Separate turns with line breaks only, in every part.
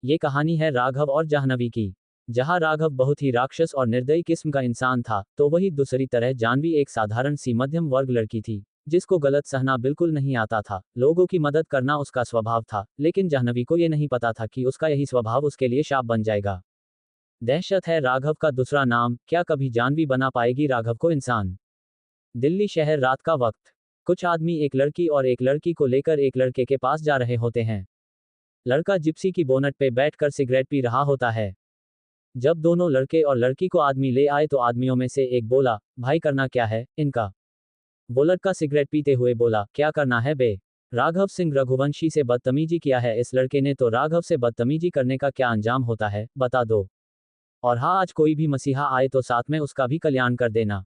ये कहानी है राघव और जाह्नवी की। जहाँ राघव बहुत ही राक्षस और निर्दयी किस्म का इंसान था, तो वही दूसरी तरह जाह्नवी एक साधारण सी मध्यम वर्ग लड़की थी, जिसको गलत सहना बिल्कुल नहीं आता था। लोगों की मदद करना उसका स्वभाव था, लेकिन जाह्नवी को ये नहीं पता था कि उसका यही स्वभाव उसके लिए शाप बन जाएगा। दहशत है राघव का दूसरा नाम। क्या कभी जाह्नवी बना पाएगी राघव को इंसान? दिल्ली शहर, रात का वक्त। कुछ आदमी एक लड़की और एक लड़की को लेकर एक लड़के के पास जा रहे होते हैं। लड़का जिप्सी की बोनट पे बैठकर सिगरेट पी रहा होता है। जब दोनों लड़के और लड़की को आदमी ले आए तो आदमियों में से एक बोला, भाई करना क्या है इनका? वो लड़का सिगरेट पीते हुए बोला, क्या करना है बे? राघव सिंह रघुवंशी से बदतमीजी किया है इस लड़के ने, तो राघव से बदतमीजी करने का क्या अंजाम होता है बता दो। और हाँ, आज कोई भी मसीहा आए तो साथ में उसका भी कल्याण कर देना।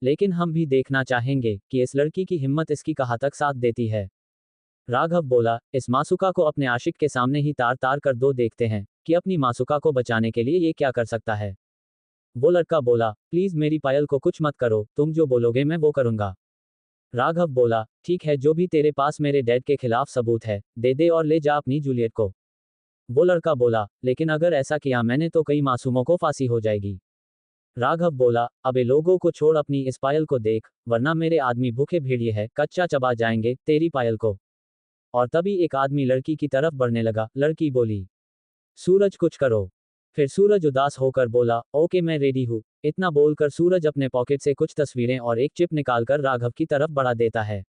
लेकिन हम भी देखना चाहेंगे कि इस लड़की की हिम्मत इसकी कहाँ तक साथ देती है। राघव बोला, इस मासूका को अपने आशिक के सामने ही तार तार कर दो, देखते हैं कि अपनी मासूका को बचाने के लिए ये क्या कर सकता है। वो लड़का बोला, प्लीज मेरी पायल को कुछ मत करो, तुम जो बोलोगे मैं वो करूंगा। राघव बोला, ठीक है, जो भी तेरे पास मेरे डैड के खिलाफ सबूत है दे दे और ले जा अपनी जूलियट को। वो लड़का बोला, लेकिन अगर ऐसा किया मैंने तो कई मासूमों को फांसी हो जाएगी। राघव बोला, अबे लोगों को छोड़, अपनी इस पायल को देख, वरना मेरे आदमी भूखे भेड़िए है कच्चा चबा जाएंगे तेरी पायल को। और तभी एक आदमी लड़की की तरफ बढ़ने लगा। लड़की बोली, सूरज कुछ करो। फिर सूरज उदास होकर बोला, ओके मैं रेडी हूँ। इतना बोलकर सूरज अपने पॉकेट से कुछ तस्वीरें और एक चिप निकालकर राघव की तरफ बढ़ा देता है।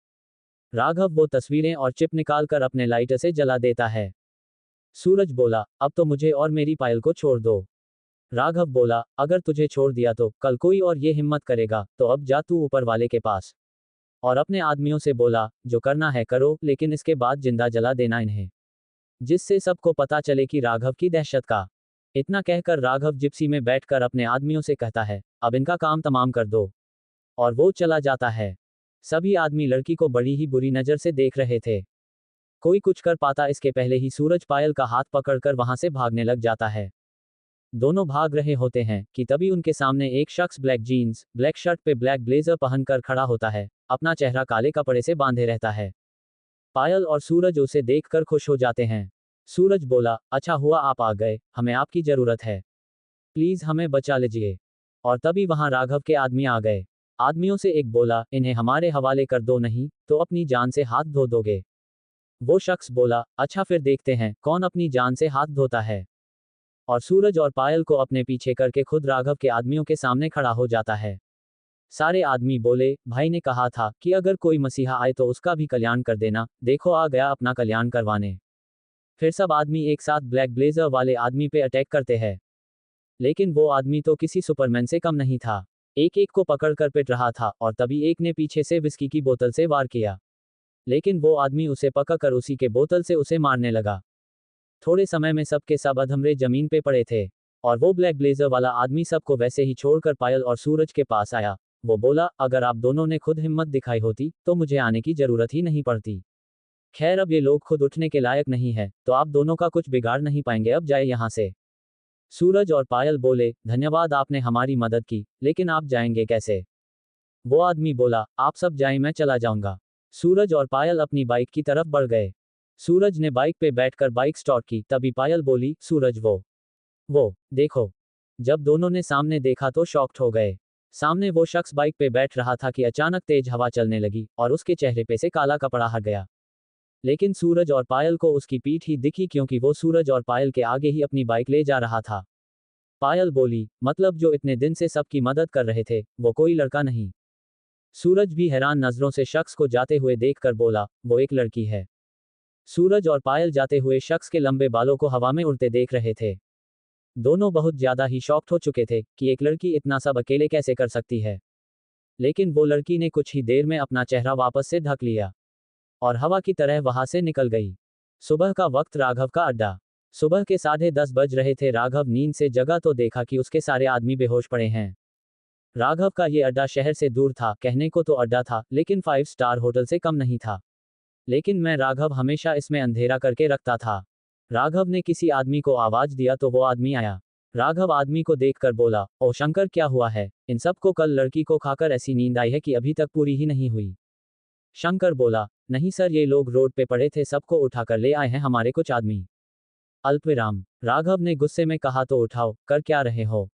राघव वो तस्वीरें और चिप निकालकर अपने लाइटर से जला देता है। सूरज बोला, अब तो मुझे और मेरी पायल को छोड़ दो। राघव बोला, अगर तुझे छोड़ दिया तो कल कोई और ये हिम्मत करेगा, तो अब जा तू ऊपर वाले के पास। और अपने आदमियों से बोला, जो करना है करो, लेकिन इसके बाद जिंदा जला देना इन्हें, जिससे सबको पता चले कि राघव की दहशत का। इतना कहकर राघव जिप्सी में बैठकर अपने आदमियों से कहता है, अब इनका काम तमाम कर दो। और वो चला जाता है। सभी आदमी लड़की को बड़ी ही बुरी नजर से देख रहे थे। कोई कुछ कर पाता इसके पहले ही सूरज पायल का हाथ पकड़कर वहां से भागने लग जाता है। दोनों भाग रहे होते हैं कि तभी उनके सामने एक शख्स ब्लैक जीन्स, ब्लैक शर्ट पे ब्लैक ब्लेजर पहनकर खड़ा होता है। अपना चेहरा काले कपड़े से बांधे रहता है। पायल और सूरज उसे देखकर खुश हो जाते हैं। सूरज बोला, अच्छा हुआ आप आ गए, हमें आपकी जरूरत है, प्लीज हमें बचा लीजिए। और तभी वहां राघव के आदमी आ गए। आदमियों से एक बोला, इन्हें हमारे हवाले कर दो, नहीं तो अपनी जान से हाथ धो दोगे। वो शख्स बोला, अच्छा फिर देखते हैं कौन अपनी जान से हाथ धोता है। और सूरज और पायल को अपने पीछे करके खुद राघव के आदमियों के सामने खड़ा हो जाता है। सारे आदमी बोले, भाई ने कहा था कि अगर कोई मसीहा आए तो उसका भी कल्याण कर देना, देखो आ गया अपना कल्याण करवाने। फिर सब आदमी एक साथ ब्लैक ब्लेजर वाले आदमी पे अटैक करते हैं। लेकिन वो आदमी तो किसी सुपरमैन से कम नहीं था। एक एक को पकड़कर पिट रहा था और तभी एक ने पीछे से विस्की की बोतल से वार किया। लेकिन वो आदमी उसे पकड़कर उसी के बोतल से उसे मारने लगा। थोड़े समय में सबके सब अधमरे जमीन पे पड़े थे। और वो ब्लैक ब्लेजर वाला आदमी सबको वैसे ही छोड़कर पायल और सूरज के पास आया। वो बोला, अगर आप दोनों ने खुद हिम्मत दिखाई होती तो मुझे आने की जरूरत ही नहीं पड़ती। खैर अब ये लोग खुद उठने के लायक नहीं है, तो आप दोनों का कुछ बिगाड़ नहीं पाएंगे, अब जाए यहाँ से। सूरज और पायल बोले, धन्यवाद आपने हमारी मदद की, लेकिन आप जाएंगे कैसे? वो आदमी बोला, आप सब जाएं मैं चला जाऊंगा। सूरज और पायल अपनी बाइक की तरफ बढ़ गए। सूरज ने बाइक पे बैठकर बाइक स्टार्ट की, तभी पायल बोली, सूरज वो देखो। जब दोनों ने सामने देखा तो शॉक्ड हो गए। सामने वो शख्स बाइक पे बैठ रहा था कि अचानक तेज हवा चलने लगी और उसके चेहरे पे से काला कपड़ा हट गया। लेकिन सूरज और पायल को उसकी पीठ ही दिखी, क्योंकि वो सूरज और पायल के आगे ही अपनी बाइक ले जा रहा था। पायल बोली, मतलब जो इतने दिन से सबकी मदद कर रहे थे वो कोई लड़का नहीं? सूरज भी हैरान नजरों से शख्स को जाते हुए देखकर बोला, वो एक लड़की है। सूरज और पायल जाते हुए शख्स के लंबे बालों को हवा में उड़ते देख रहे थे। दोनों बहुत ज्यादा ही शॉक्ड हो चुके थे कि एक लड़की इतना सब अकेले कैसे कर सकती है। लेकिन वो लड़की ने कुछ ही देर में अपना चेहरा वापस से ढक लिया और हवा की तरह वहां से निकल गई। सुबह का वक्त, राघव का अड्डा। सुबह के 10:30 बज रहे थे। राघव नींद से जगा तो देखा कि उसके सारे आदमी बेहोश पड़े हैं। राघव का ये अड्डा शहर से दूर था, कहने को तो अड्डा था लेकिन 5 स्टार होटल से कम नहीं था। लेकिन मैं राघव हमेशा इसमें अंधेरा करके रखता था। राघव ने किसी आदमी को आवाज दिया तो वो आदमी आया। राघव आदमी को देखकर बोला, ओ शंकर क्या हुआ है? इन सबको कल लड़की को खाकर ऐसी नींद आई है कि अभी तक पूरी ही नहीं हुई। शंकर बोला, नहीं सर, ये लोग रोड पे पड़े थे, सबको उठाकर ले आए हैं हमारे कुछ आदमी। अल्पविराम। राघव ने गुस्से में कहा, तो उठाओ, कर क्या रहे हो?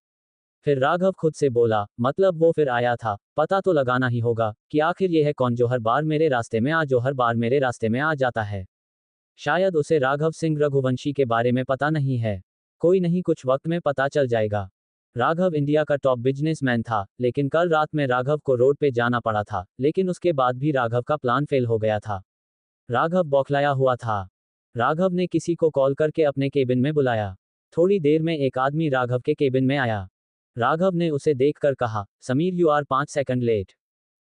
फिर राघव खुद से बोला, मतलब वो फिर आया था, पता तो लगाना ही होगा कि आखिर ये है कौन जो हर बार मेरे रास्ते में आ जाता है। शायद उसे राघव सिंह रघुवंशी के बारे में पता नहीं है। कोई नहीं, कुछ वक्त में पता चल जाएगा। राघव इंडिया का टॉप बिजनेसमैन था, लेकिन कल रात में राघव को रोड पे जाना पड़ा था, लेकिन उसके बाद भी राघव का प्लान फेल हो गया था। राघव बौखलाया हुआ था। राघव ने किसी को कॉल करके अपने केबिन में बुलाया। थोड़ी देर में एक आदमी राघव के केबिन में आया। राघव ने उसे देखकर कहा, Sameer, you are 5 second late.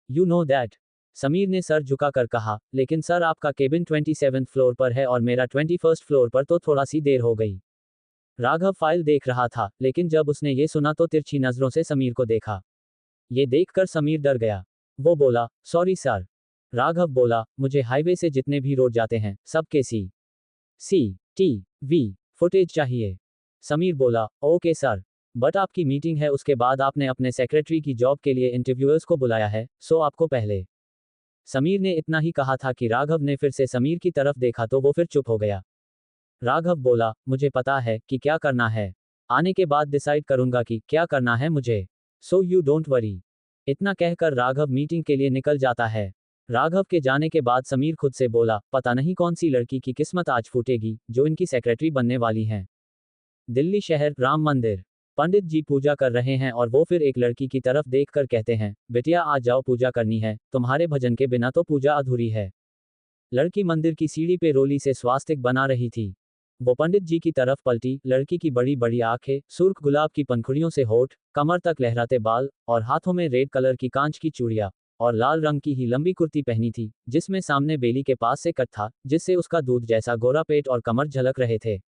You know that? Sameer ने सर झुकाकर कहा, लेकिन सर आपका केबिन 27th फ्लोर पर है और मेरा 21st फ्लोर पर, तो थोड़ा सी देर हो गई। राघव फाइल देख रहा था, लेकिन जब उसने ये सुना तो तिरछी नजरों से समीर को देखा। ये देखकर समीर डर गया। वो बोला, सॉरी सर। राघव बोला, मुझे हाईवे से जितने भी रोड जाते हैं सबके CCTV फुटेज चाहिए। समीर बोला, ओके सर, बट आपकी मीटिंग है, उसके बाद आपने अपने सेक्रेटरी की जॉब के लिए इंटरव्यूअर्स को बुलाया है, सो आपको पहले। समीर ने इतना ही कहा था कि राघव ने फिर से समीर की तरफ देखा तो वो फिर चुप हो गया। राघव बोला, मुझे पता है कि क्या करना है। आने के बाद डिसाइड करूंगा कि क्या करना है मुझे। So you don't worry. इतना कहकर राघव मीटिंग के लिए निकल जाता है। राघव के जाने के बाद समीर खुद से बोला, पता नहीं कौन सी लड़की की किस्मत आज फूटेगी जो इनकी सेक्रेटरी बनने वाली है। दिल्ली शहर, राम मंदिर। पंडित जी पूजा कर रहे हैं और वो फिर एक लड़की की तरफ देखकर कहते हैं, बिटिया आ जाओ, पूजा करनी है, तुम्हारे भजन के बिना तो पूजा अधूरी है। लड़की मंदिर की सीढ़ी पे रोली से स्वास्तिक बना रही थी। वो पंडित जी की तरफ पलटी। लड़की की बड़ी बड़ी आंखें, सुर्ख गुलाब की पंखुड़ियों से होठ, कमर तक लहराते बाल, और हाथों में रेड कलर की कांच की चूड़ियां, और लाल रंग की ही लंबी कुर्ती पहनी थी, जिसमें सामने बेली के पास से कट था, जिससे उसका दूध जैसा गोरा पेट और कमर झलक रहे थे।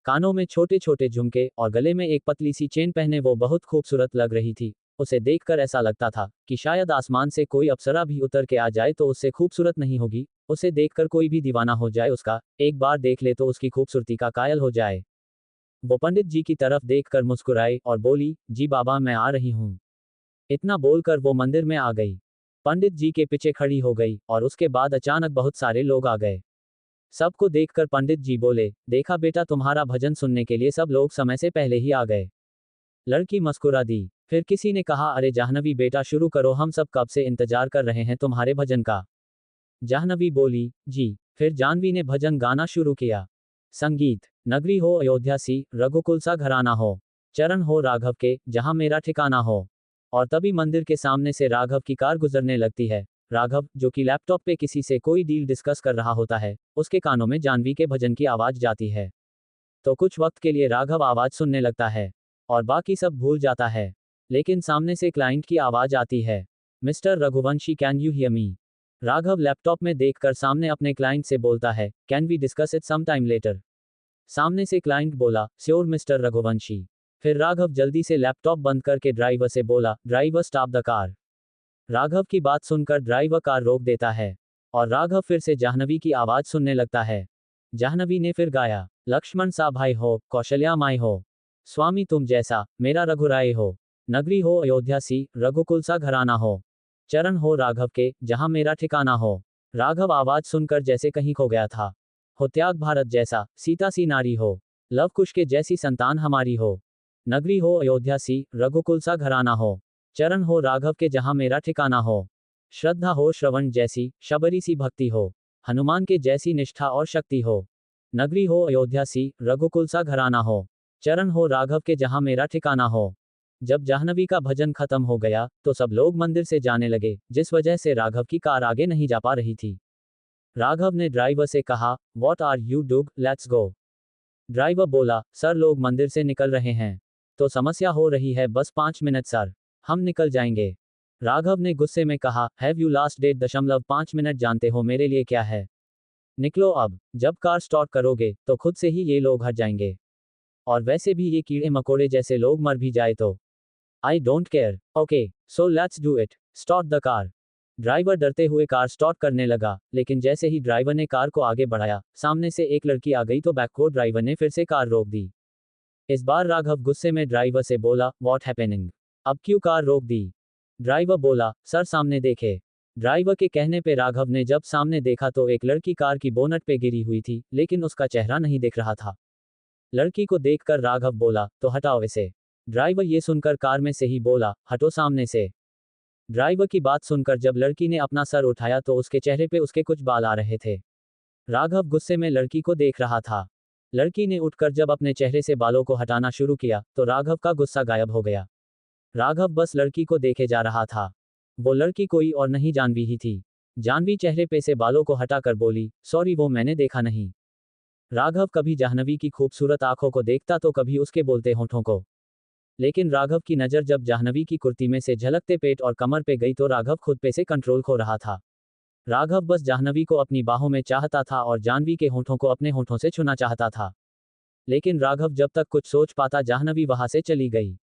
कानों में छोटे छोटे झुमके और गले में एक पतली सी चेन पहने वो बहुत खूबसूरत लग रही थी। उसे देखकर ऐसा लगता था कि शायद आसमान से कोई अप्सरा भी उतर के आ जाए तो उससे खूबसूरत नहीं होगी। उसे देखकर कोई भी दीवाना हो जाए, उसका एक बार देख ले तो उसकी खूबसूरती का कायल हो जाए। वो पंडित जी की तरफ देखकर मुस्कुराई और बोली, जी बाबा, मैं आ रही हूँ। इतना बोलकर वो मंदिर में आ गई। पंडित जी के पीछे खड़ी हो गई और उसके बाद अचानक बहुत सारे लोग आ गए। सबको देखकर पंडित जी बोले, देखा बेटा, तुम्हारा भजन सुनने के लिए सब लोग समय से पहले ही आ गए। लड़की मुस्कुरा दी। फिर किसी ने कहा, अरे जाह्नवी बेटा, शुरू करो, हम सब कब से इंतजार कर रहे हैं तुम्हारे भजन का। जाह्नवी बोली, जी। फिर जाह्नवी ने भजन गाना शुरू किया। संगीत, नगरी हो अयोध्या सी, रघुकुल सा घराना हो, चरण हो राघव के, जहां मेरा ठिकाना हो। और तभी मंदिर के सामने से राघव की कार गुजरने लगती है। राघव, जो कि लैपटॉप पे किसी से कोई डील डिस्कस कर रहा होता है, उसके कानों में जाह्नवी के भजन की आवाज जाती है। तो कुछ वक्त के लिए राघव आवाज सुनने लगता है और बाकी सब भूल जाता है। लेकिन सामने से क्लाइंट की आवाज आती है, mister Raghuvanshi, can you hear me? Raghav laptop में देखकर सामने अपने क्लाइंट से बोलता है, can we discuss it some time later? सामने से क्लाइंट बोला, श्योर मिस्टर रघुवंशी। फिर राघव जल्दी से लैपटॉप बंद करके ड्राइवर से बोला, driver stop the car. Raghav की बात सुनकर ड्राइवर कार रोक देता है और राघव फिर से जाह्नवी की आवाज सुनने लगता है। जाह्नवी ने फिर गाया, लक्ष्मण सा भाई हो, कौशल्या माई हो, स्वामी तुम जैसा मेरा रघुराय हो, नगरी हो अयोध्या सी, रघुकुल सा घराना हो, चरण हो राघव के, जहां मेरा ठिकाना हो। राघव आवाज सुनकर जैसे कहीं खो गया था। हो त्याग भारत जैसा, सीता सी नारी हो, लव कुश के जैसी संतान हमारी हो, नगरी हो अयोध्या सी, रघुकुल सा घराना हो, चरण हो राघव के, जहां मेरा ठिकाना हो। श्रद्धा हो श्रवण जैसी, शबरी सी भक्ति हो, हनुमान के जैसी निष्ठा और शक्ति हो, नगरी हो अयोध्या सी, रघुकुल सा घराना हो, चरण हो राघव के, जहां मेरा ठिकाना हो। जब जाह्नवी का भजन खत्म हो गया तो सब लोग मंदिर से जाने लगे, जिस वजह से राघव की कार आगे नहीं जा पा रही थी। राघव ने ड्राइवर से कहा, what are you doing, let's go. Driver बोला, सर लोग मंदिर से निकल रहे हैं, तो समस्या हो रही है, बस 5 मिनट सर, हम निकल जाएंगे। राघव ने गुस्से में कहा, have you last date, 5 minute जानते हो मेरे लिए क्या है? निकलो अब, जब कार स्टार्ट करोगे तो खुद से ही ये लोग हट जाएंगे। और वैसे भी ये कीड़े मकोड़े जैसे लोग मर भी जाए तो I don't care. Okay, so let's do it, start the car. Driver डरते हुए कार स्टार्ट करने लगा, लेकिन जैसे ही ड्राइवर ने कार को आगे बढ़ाया, सामने से एक लड़की आ गई तो बैककोर्ट ड्राइवर ने फिर से कार रोक दी। इस बार राघव गुस्से में ड्राइवर से बोला, व्हाट हैपेनिंग? अब क्यों कार रोक दी? ड्राइवर बोला, सर सामने देखे। ड्राइवर के कहने पे राघव ने जब सामने देखा तो एक लड़की कार की बोनट पे गिरी हुई थी, लेकिन उसका चेहरा नहीं दिख रहा था। लड़की को देखकर राघव बोला, तो हटाओ इसे। ड्राइवर ये सुनकर कार में से ही बोला, हटो सामने से। ड्राइवर की बात सुनकर जब लड़की ने अपना सर उठाया तो उसके चेहरे पे उसके कुछ बाल आ रहे थे। राघव गुस्से में लड़की को देख रहा था। लड़की ने उठकर जब अपने चेहरे से बालों को हटाना शुरू किया तो राघव का गुस्सा गायब हो गया। राघव बस लड़की को देखे जा रहा था। वो लड़की कोई और नहीं जानवी ही थी। जानवी चेहरे पे से बालों को हटाकर बोली, सॉरी वो मैंने देखा नहीं। राघव कभी जाह्नवी की खूबसूरत आंखों को देखता तो कभी उसके बोलते होठों को। लेकिन राघव की नज़र जब जाह्नवी की कुर्ती में से झलकते पेट और कमर पे गई तो राघव खुद पे से कंट्रोल खो रहा था। राघव बस जाह्नवी को अपनी बाहों में चाहता था और जाह्नवी के होठों को अपने होठों से छूना चाहता था। लेकिन राघव जब तक कुछ सोच पाता जाह्नवी वहां से चली गई।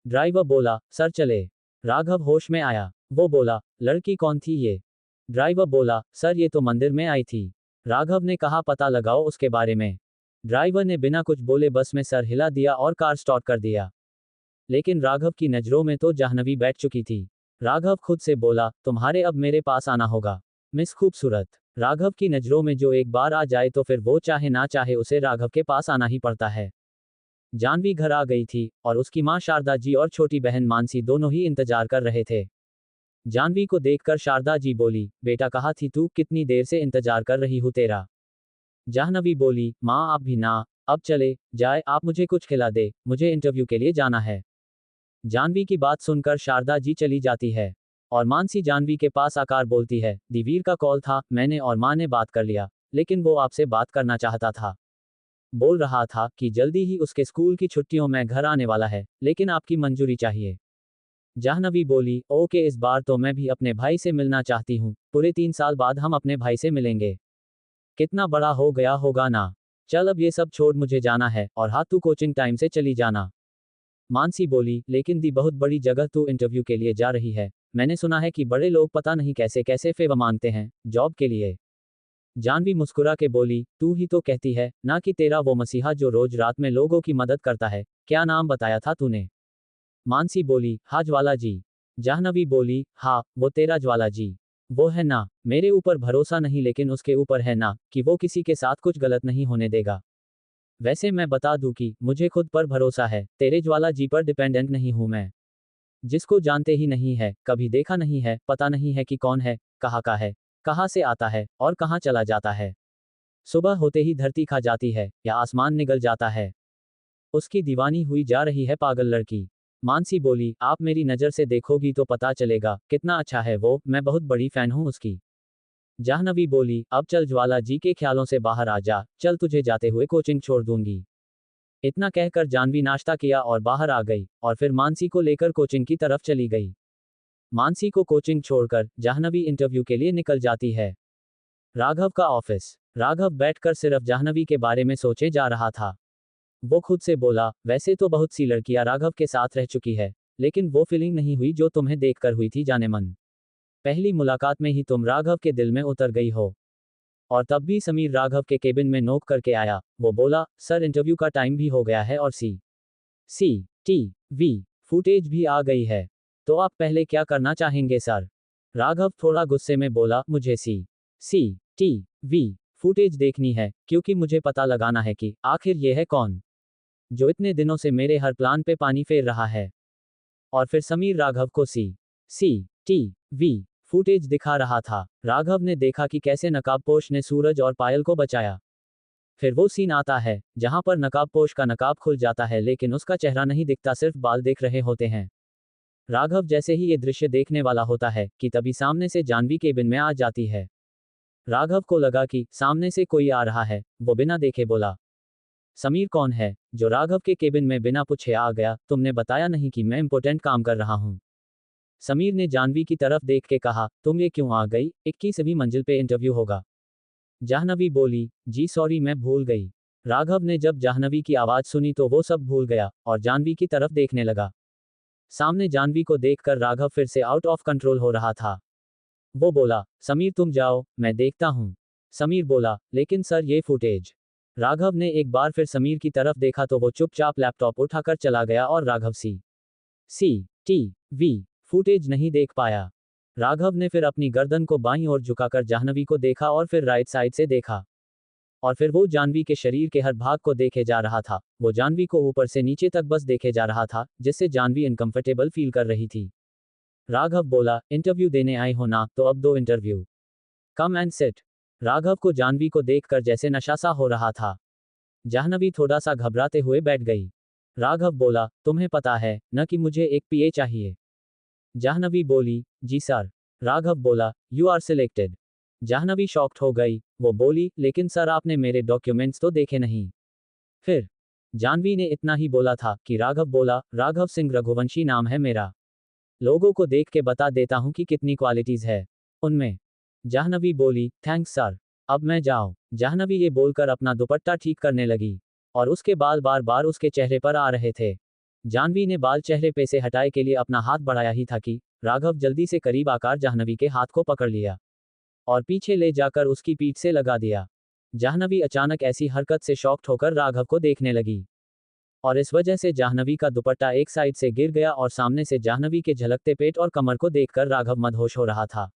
ड्राइवर बोला, सर चले। राघव होश में आया। वो बोला, लड़की कौन थी ये? ड्राइवर बोला, सर ये तो मंदिर में आई थी। राघव ने कहा, पता लगाओ उसके बारे में। ड्राइवर ने बिना कुछ बोले बस में सर हिला दिया और कार स्टार्ट कर दिया। लेकिन राघव की नज़रों में तो जाह्नवी बैठ चुकी थी। राघव खुद से बोला, तुम्हारे अब मेरे पास आना होगा मिस खूबसूरत। राघव की नज़रों में जो एक बार आ जाए तो फिर वो चाहे ना चाहे उसे राघव के पास आना ही पड़ता है। जाह्नवी घर आ गई थी और उसकी मां शारदा जी और छोटी बहन मानसी दोनों ही इंतजार कर रहे थे। जाह्नवी को देखकर शारदा जी बोली, बेटा कहाँ थी तू, कितनी देर से इंतजार कर रही हूँ तेरा। जाह्नवी बोली, माँ आप भी ना, अब चले जाए, आप मुझे कुछ खिला दे, मुझे इंटरव्यू के लिए जाना है। जाह्नवी की बात सुनकर शारदा जी चली जाती है और मानसी जाह्नवी के पास आकर बोलती है, दिवीर का कॉल था, मैंने और माँ ने बात कर लिया, लेकिन वो आपसे बात करना चाहता था। बोल रहा था कि जल्दी ही उसके स्कूल की छुट्टियों में घर आने वाला है, लेकिन आपकी मंजूरी चाहिए। जाह्नवी बोली, ओके इस बार तो मैं भी अपने भाई से मिलना चाहती हूँ, पूरे 3 साल बाद हम अपने भाई से मिलेंगे। कितना बड़ा हो गया होगा ना। चल अब ये सब छोड़, मुझे जाना है और हाँ तू कोचिंग टाइम से चली जाना। मानसी बोली, लेकिन दी बहुत बड़ी जगह तू इंटरव्यू के लिए जा रही है, मैंने सुना है कि बड़े लोग पता नहीं कैसे कैसे फेवर मांगते हैं जॉब के लिए। जाह्नवी मुस्कुरा के बोली, तू ही तो कहती है ना कि तेरा वो मसीहा जो रोज रात में लोगों की मदद करता है, क्या नाम बताया था तूने? मानसी बोली, हाँ ज्वाला जी। जाह्नवी बोली, हाँ वो तेरा ज्वाला जी। वो है ना, मेरे ऊपर भरोसा नहीं लेकिन उसके ऊपर है ना कि वो किसी के साथ कुछ गलत नहीं होने देगा। वैसे मैं बता दूं कि मुझे खुद पर भरोसा है, तेरे ज्वाला जी पर डिपेंडेंट नहीं हूं मैं। जिसको जानते ही नहीं है, कभी देखा नहीं है, पता नहीं है कि कौन है, कहाँ का है, कहाँ से आता है और कहाँ चला जाता है। सुबह होते ही धरती खा जाती है या आसमान निगल जाता है। उसकी दीवानी हुई जा रही है पागल लड़की। मानसी बोली, आप मेरी नज़र से देखोगी तो पता चलेगा कितना अच्छा है वो, मैं बहुत बड़ी फैन हूँ उसकी। जाह्नवी बोली, अब चल ज्वाला जी के ख्यालों से बाहर आ जा, चल तुझे जाते हुए कोचिंग छोड़ दूंगी। इतना कहकर जाह्नवी नाश्ता किया और बाहर आ गई और फिर मानसी को लेकर कोचिंग की तरफ चली गई। मानसी को कोचिंग छोड़कर जाह्नवी इंटरव्यू के लिए निकल जाती है। राघव का ऑफिस। राघव बैठकर सिर्फ जाह्नवी के बारे में सोचे जा रहा था। वो खुद से बोला, वैसे तो बहुत सी लड़कियां राघव के साथ रह चुकी है, लेकिन वो फीलिंग नहीं हुई जो तुम्हें देखकर हुई थी जाने मन। पहली मुलाकात में ही तुम राघव के दिल में उतर गई हो। और तब भी समीर राघव के केबिन में नोक करके आया। वो बोला, सर इंटरव्यू का टाइम भी हो गया है और सी.सी.टी.वी. फुटेज भी आ गई है। तो आप पहले क्या करना चाहेंगे सर? राघव थोड़ा गुस्से में बोला, मुझे सी.सी.टी.वी. फुटेज देखनी है, क्योंकि मुझे पता लगाना है कि आखिर ये है कौन जो इतने दिनों से मेरे हर प्लान पे पानी फेर रहा है। और फिर समीर राघव को सी.सी.टी.वी. फुटेज दिखा रहा था। राघव ने देखा कि कैसे नकाबपोश ने सूरज और पायल को बचाया। फिर वो सीन आता है जहां पर नकाबपोश का नकाब खुल जाता है लेकिन उसका चेहरा नहीं दिखता, सिर्फ बाल दिख रहे होते हैं। राघव जैसे ही ये दृश्य देखने वाला होता है कि तभी सामने से जाह्नवी केबिन में आ जाती है। राघव को लगा कि सामने से कोई आ रहा है। वो बिना देखे बोला, समीर कौन है जो राघव के केबिन में बिना पूछे आ गया? तुमने बताया नहीं कि मैं इंपॉर्टेंट काम कर रहा हूँ। समीर ने जाह्नवी की तरफ देख के कहा, तुम ये क्यों आ गई, 21वीं मंजिल पे इंटरव्यू होगा। जाह्नवी बोली, जी सॉरी मैं भूल गई। राघव ने जब जाह्नवी की आवाज सुनी तो वो सब भूल गया और जाह्नवी की तरफ देखने लगा। सामने जाह्नवी को देखकर राघव फिर से आउट ऑफ कंट्रोल हो रहा था। वो बोला, समीर तुम जाओ, मैं देखता हूँ। समीर बोला, लेकिन सर ये फुटेज। राघव ने एक बार फिर समीर की तरफ देखा तो वो चुपचाप लैपटॉप उठाकर चला गया और राघव सी.सी.टी.वी. फुटेज नहीं देख पाया। राघव ने फिर अपनी गर्दन को बाईं ओर झुकाकर जाह्नवी को देखा और फिर राइट साइड से देखा। और फिर वो जाह्नवी के शरीर के हर भाग को देखे जा रहा था। वो जाह्नवी को ऊपर से नीचे तक बस देखे जा रहा था, जिससे जाह्नवी अनकंफर्टेबल फील कर रही थी। राघव बोला, इंटरव्यू देने आई हो ना, तो अब दो interview. Come and sit. Raghav को जाह्नवी को देखकर जैसे नशा सा हो रहा था। जाह्नवी थोड़ा सा घबराते हुए बैठ गई। राघव बोला, तुम्हें पता है न कि मुझे एक पीए चाहिए। जाह्नवी बोली, जी सर। राघव बोला, you are selected. Jahnavi shocked हो गई। वो बोली, लेकिन सर आपने मेरे डॉक्यूमेंट्स तो देखे नहीं। फिर जाह्नवी ने इतना ही बोला था कि राघव बोला, राघव सिंह रघुवंशी नाम है मेरा। लोगों को देख के बता देता हूं कि कितनी क्वालिटीज है उनमें। जाह्नवी बोली, थैंक्स सर। अब मैं जाऊं। जाह्नवी ये बोलकर अपना दुपट्टा ठीक करने लगी और उसके बाल बार बार उसके चेहरे पर आ रहे थे। जाह्नवी ने बाल चेहरे पे से हटाए के लिए अपना हाथ बढ़ाया ही था कि राघव जल्दी से करीब आकर जाह्नवी के हाथ को पकड़ लिया और पीछे ले जाकर उसकी पीठ से लगा दिया। जाह्नवी अचानक ऐसी हरकत से शॉक्ड होकर राघव को देखने लगी और इस वजह से जाह्नवी का दुपट्टा एक साइड से गिर गया और सामने से जाह्नवी के झलकते पेट और कमर को देखकर राघव मदहोश हो रहा था।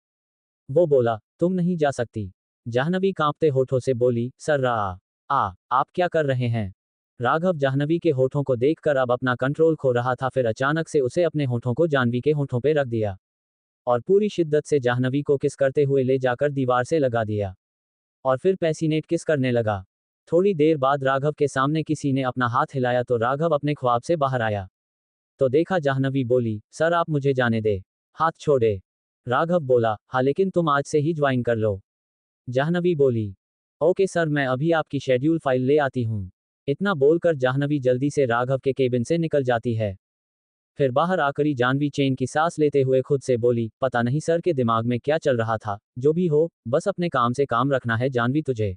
वो बोला, तुम नहीं जा सकती। जाह्नवी कांपते होठों से बोली, सर आप क्या कर रहे हैं। राघव जाह्नवी के होठों को देखकर अब अपना कंट्रोल खो रहा था। फिर अचानक से उसे अपने होठों को जाह्नवी के होठों पे रख दिया और पूरी शिद्दत से जाह्नवी को किस करते हुए ले जाकर दीवार से लगा दिया और फिर पैसिनेट किस करने लगा। थोड़ी देर बाद राघव के सामने किसी ने अपना हाथ हिलाया तो राघव अपने ख्वाब से बाहर आया तो देखा जाह्नवी बोली, सर आप मुझे जाने दे। हाथ छोड़े। राघव बोला, हाँ लेकिन तुम आज से ही ज्वाइन कर लो। जाह्नवी बोली, ओके सर मैं अभी आपकी शेड्यूल फाइल ले आती हूँ। इतना बोलकर जाह्नवी जल्दी से राघव के केबिन से निकल जाती है। फिर बाहर आकर ही जाह्नवी चैन की सांस लेते हुए खुद से बोली, पता नहीं सर के दिमाग में क्या चल रहा था, जो भी हो बस अपने काम से काम रखना है जाह्नवी, तुझे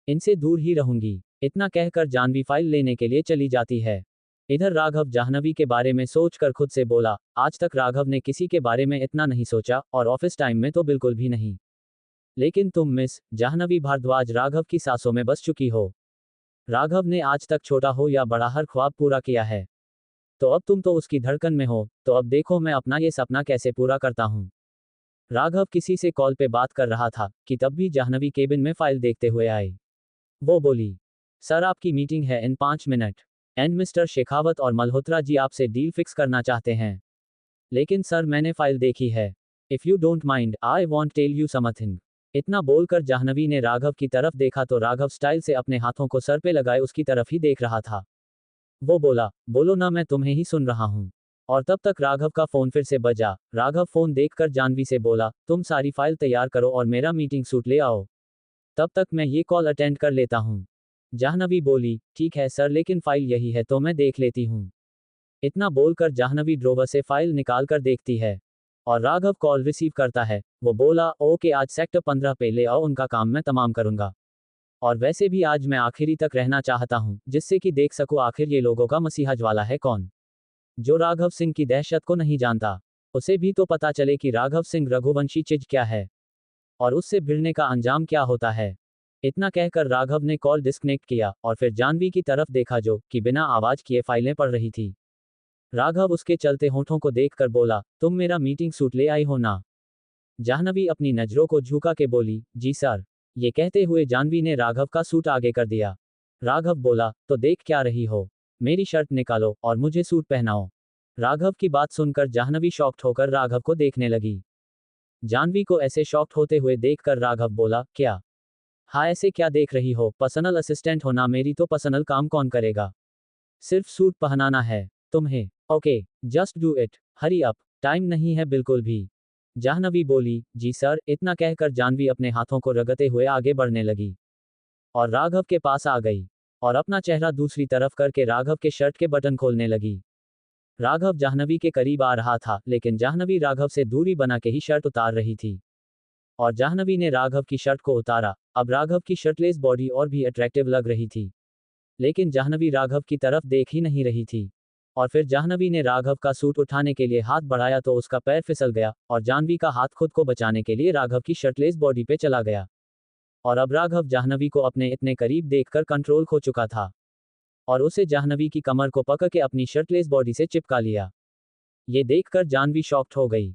इनसे दूर ही रहूंगी। इतना कहकर जाह्नवी फाइल लेने के लिए चली जाती है। इधर राघव जाह्नवी के बारे में सोचकर खुद से बोला, आज तक राघव ने किसी के बारे में इतना नहीं सोचा और ऑफिस टाइम में तो बिल्कुल भी नहीं। लेकिन तुम मिस जाह्नवी भारद्वाज राघव की सांसों में बस चुकी हो। राघव ने आज तक छोटा हो या बड़ा हर ख्वाब पूरा किया है, तो अब तुम तो उसकी धड़कन में हो, तो अब देखो मैं अपना ये सपना कैसे पूरा करता हूँ। राघव किसी से कॉल पे बात कर रहा था कि तब भी जाह्नवी केबिन में फाइल देखते हुए आई। वो बोली, सर आपकी मीटिंग है इन 5 मिनट एंड मिस्टर शेखावत और मल्होत्रा जी आपसे डील फिक्स करना चाहते हैं। लेकिन सर मैंने फाइल देखी है। If you don't mind I want tell you something. इतना बोलकर जाह्नवी ने राघव की तरफ देखा तो राघव स्टाइल से अपने हाथों को सर पे लगाए उसकी तरफ ही देख रहा था। वो बोला, बोलो ना मैं तुम्हें ही सुन रहा हूँ। और तब तक राघव का फोन फिर से बजा। राघव फोन देखकर जाह्नवी से बोला, तुम सारी फाइल तैयार करो और मेरा मीटिंग सूट ले आओ, तब तक मैं ये कॉल अटेंड कर लेता हूँ। जाह्नवी बोली, ठीक है सर लेकिन फाइल यही है तो मैं देख लेती हूँ। इतना बोलकर जाह्नवी ड्रॉवर से फाइल निकाल कर देखती है और राघव कॉल रिसीव करता है। वो बोला, ओके आज सेक्टर 15 पे ले आओ, उनका काम मैं तमाम करूंगा। और वैसे भी आज मैं आखिरी तक रहना चाहता हूँ, जिससे कि देख सकूं आखिर ये लोगों का मसीहा ज्वाला है कौन, जो राघव सिंह की दहशत को नहीं जानता। उसे भी तो पता चले कि राघव सिंह रघुवंशी चीज क्या है और उससे भिड़ने का अंजाम क्या होता है। इतना कहकर राघव ने कॉल डिस्कनेक्ट किया और फिर जाह्नवी की तरफ देखा जो कि बिना आवाज किए फाइलें पढ़ रही थी। राघव उसके चलते होठों को देखकर बोला, तुम मेरा मीटिंग सूट ले आई हो ना। जाह्नवी अपनी नजरों को झुका के बोली, जी सर। ये कहते हुए जाह्नवी ने राघव का सूट आगे कर दिया। राघव बोला, तो देख क्या रही हो, मेरी शर्ट निकालो और मुझे सूट पहनाओ। राघव की बात सुनकर जाह्नवी शॉक्ड होकर राघव को देखने लगी। जाह्नवी को ऐसे शॉक्ड होते हुए देखकर राघव बोला, क्या हाँ ऐसे क्या देख रही हो, पर्सनल असिस्टेंट हो ना मेरी, तो पर्सनल काम कौन करेगा, सिर्फ सूट पहनाना है तुम्हें। Okay just do it, hurry up, time नहीं है बिल्कुल भी। जाह्नवी बोली, जी सर। इतना कहकर जाह्नवी अपने हाथों को रगड़ते हुए आगे बढ़ने लगी और राघव के पास आ गई और अपना चेहरा दूसरी तरफ करके राघव के शर्ट के बटन खोलने लगी। राघव जाह्नवी के करीब आ रहा था लेकिन जाह्नवी राघव से दूरी बना के ही शर्ट उतार रही थी और जाह्नवी ने राघव की शर्ट को उतारा। अब राघव की शर्टलेस बॉडी और भी अट्रैक्टिव लग रही थी, लेकिन जाह्नवी राघव की तरफ देख ही नहीं रही थी। और फिर जाह्नवी ने राघव का सूट उठाने के लिए हाथ बढ़ाया तो उसका पैर फिसल गया और जाह्नवी का हाथ खुद को बचाने के लिए राघव की शर्टलेस बॉडी पे चला गया। और अब राघव जाह्नवी को अपने इतने करीब देखकर कंट्रोल खो चुका था और उसे जाह्नवी की कमर को पकड़ के अपनी शर्टलेस बॉडी से चिपका लिया। ये देखकर जाह्नवी शॉक्ड हो गई।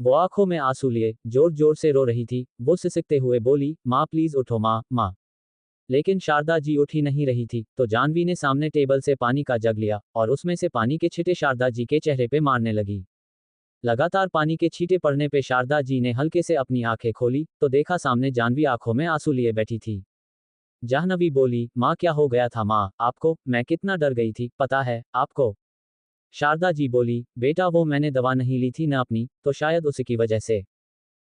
वो आंखों में आंसू लिए जोर जोर से रो रही थी। वो सिसकते हुए बोली, माँ प्लीज उठो माँ, माँ। लेकिन शारदा जी उठ ही नहीं रही थी, तो जानवी ने सामने टेबल से पानी का जग लिया और उसमें से पानी के छींटे शारदा जी के चेहरे पे मारने लगी। लगातार पानी के छींटे पड़ने पे शारदा जी ने हल्के से अपनी आंखें खोली तो देखा सामने जानवी आंखों में आंसू लिए बैठी थी। जाह्नवी बोली, माँ क्या हो गया था माँ आपको, मैं कितना डर गई थी, पता है आपको। शारदा जी बोली, बेटा वो मैंने दवा नहीं ली थी ना अपनी, तो शायद उसी की वजह से।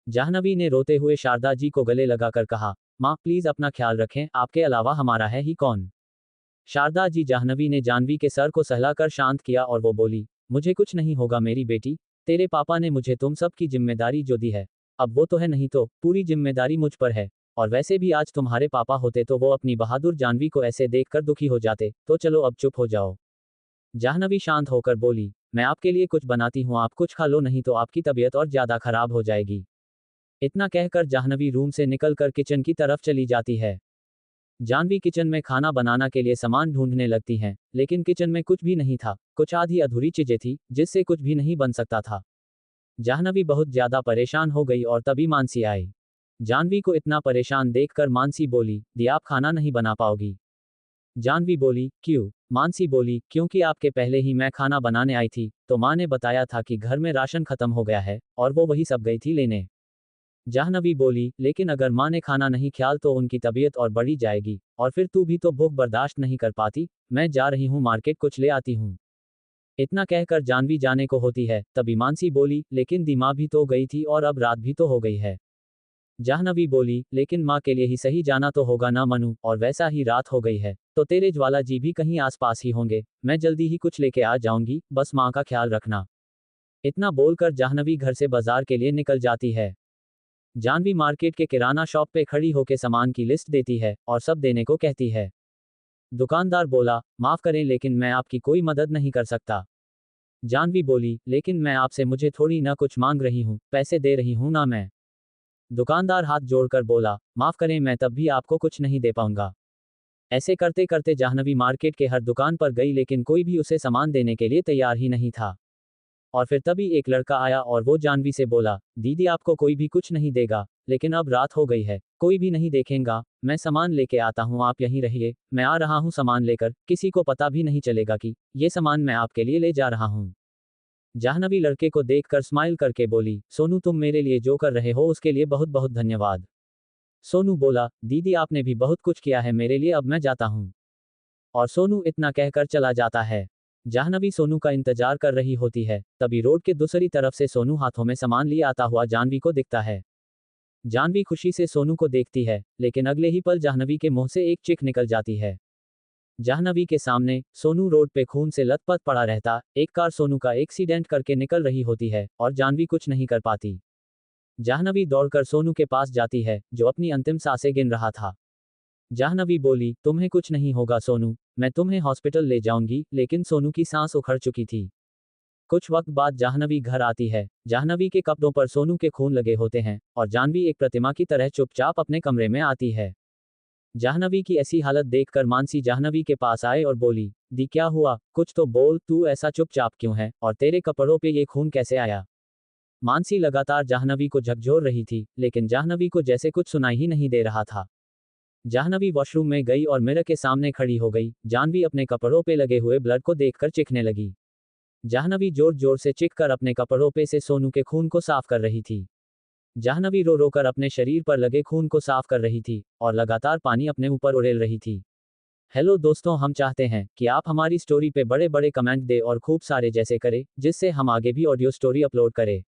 जाह्नवी ने रोते हुए शारदा जी को गले लगाकर कहा, माँ प्लीज अपना ख्याल रखें, आपके अलावा हमारा है ही कौन। शारदा जी जाह्नवी ने जानवी के सर को सहलाकर शांत किया और वो बोली, मुझे कुछ नहीं होगा मेरी बेटी, तेरे पापा ने मुझे तुम सब की जिम्मेदारी जो दी है, अब वो तो है नहीं तो पूरी जिम्मेदारी मुझ पर है। और वैसे भी आज तुम्हारे पापा होते तो वो अपनी बहादुर जानवी को ऐसे देखकर दुखी हो जाते, तो चलो अब चुप हो जाओ। जाह्नवी शांत होकर बोली, मैं आपके लिए कुछ बनाती हूँ, आप कुछ खा लो नहीं तो आपकी तबीयत और ज्यादा खराब हो जाएगी। इतना कहकर जाह्नवी रूम से निकलकर किचन की तरफ चली जाती है। जानवी किचन में खाना बनाना के लिए सामान ढूंढने लगती हैं, लेकिन किचन में कुछ भी नहीं था, कुछ आधी अधूरी चीजें थी जिससे कुछ भी नहीं बन सकता था। जाह्नवी बहुत ज्यादा परेशान हो गई और तभी मानसी आई। जानवी को इतना परेशान देखकर मानसी बोली, दी आप खाना नहीं बना पाओगी। जानवी बोली, क्यों। मानसी बोली, क्योंकि आपके पहले ही मैं खाना बनाने आई थी, तो माँ ने बताया था कि घर में राशन खत्म हो गया है, और वो वही सब गई थी लेने। जाह्नवी बोली, लेकिन अगर माँ ने खाना नहीं खाया तो उनकी तबीयत और बढ़ी जाएगी, और फिर तू भी तो भूख बर्दाश्त नहीं कर पाती, मैं जा रही हूँ मार्केट कुछ ले आती हूँ। इतना कहकर जानवी जाने को होती है, तभी मानसी बोली, लेकिन दी माँ भी तो गई थी और अब रात भी तो हो गई है। जाह्नवी बोली, लेकिन माँ के लिए ही सही जाना तो होगा ना मनु, और वैसा ही रात हो गई है, तो तेरे ज्वाला जी भी कहीं आसपास ही होंगे, मैं जल्दी ही कुछ लेके आ जाऊंगी, बस माँ का ख्याल रखना। इतना बोलकर जाह्नवी घर से बाजार के लिए निकल जाती है। जानवी मार्केट के किराना शॉप पे खड़ी होकर सामान की लिस्ट देती है और सब देने को कहती है। दुकानदार बोला, माफ करें लेकिन मैं आपकी कोई मदद नहीं कर सकता। जानवी बोली, लेकिन मैं आपसे मुझे थोड़ी ना कुछ मांग रही हूँ, पैसे दे रही हूँ ना मैं। दुकानदार हाथ जोड़कर बोला, माफ करें मैं तब भी आपको कुछ नहीं दे पाऊंगा। ऐसे करते करते जाह्नवी मार्केट के हर दुकान पर गई लेकिन कोई भी उसे सामान देने के लिए तैयार ही नहीं था। और फिर तभी एक लड़का आया और वो जाह्नवी से बोला, दीदी आपको कोई भी कुछ नहीं देगा, लेकिन अब रात हो गई है, कोई भी नहीं देखेगा, मैं सामान लेके आता हूँ आप यहीं रहिए, मैं आ रहा हूँ सामान लेकर, किसी को पता भी नहीं चलेगा कि ये सामान मैं आपके लिए ले जा रहा हूँ। जाह्नवी लड़के को देखकर स्माइल करके बोली, सोनू तुम मेरे लिए जो कर रहे हो उसके लिए बहुत बहुत धन्यवाद। सोनू बोला, दीदी आपने भी बहुत कुछ किया है मेरे लिए, अब मैं जाता हूँ। और सोनू इतना कहकर चला जाता है। जाह्नवी सोनू का इंतजार कर रही होती है, तभी रोड के दूसरी तरफ से सोनू हाथों में सामान लिए आता हुआ जाह्नवी को दिखता है। जाह्नवी खुशी से सोनू को देखती है, लेकिन अगले ही पल जाह्नवी के मुंह से एक चिक निकल जाती है। जाह्नवी के सामने सोनू रोड पे खून से लथपथ पड़ा रहता, एक कार सोनू का एक्सीडेंट करके निकल रही होती है और जाह्नवी कुछ नहीं कर पाती। जाह्नवी दौड़कर सोनू के पास जाती है, जो अपनी अंतिम सांसें गिन रहा था। जाह्नवी बोली, तुम्हें कुछ नहीं होगा सोनू, मैं तुम्हें हॉस्पिटल ले जाऊंगी, लेकिन सोनू की सांस उखड़ चुकी थी। कुछ वक्त बाद जाह्नवी घर आती है। जाह्नवी के कपड़ों पर सोनू के खून लगे होते हैं, और जाह्नवी एक प्रतिमा की तरह चुपचाप अपने कमरे में आती है। जाह्नवी की ऐसी हालत देखकर मानसी जाह्नवी के पास आए और बोली, दी क्या हुआ, कुछ तो बोल, तू ऐसा चुपचाप क्यों है, और तेरे कपड़ों पे ये खून कैसे आया। मानसी लगातार जाह्नवी को झकझोर रही थी, लेकिन जाह्नवी को जैसे कुछ सुनाई ही नहीं दे रहा था। जाह्नवी वॉशरूम में गई और मिरर के सामने खड़ी हो गई। जाह्नवी अपने कपड़ों पे लगे हुए ब्लड को देखकर चीखने लगी। जाह्नवी जोर जोर से चीखकर अपने कपड़ों पे से सोनू के खून को साफ कर रही थी। जाह्नवी रो रो कर अपने शरीर पर लगे खून को साफ कर रही थी और लगातार पानी अपने ऊपर उड़ेल रही थी। हेलो दोस्तों, हम चाहते हैं कि आप हमारी स्टोरी पे बड़े बड़े कमेंट दें और खूब सारे जैसे करें, जिससे हम आगे भी ऑडियो स्टोरी अपलोड करें।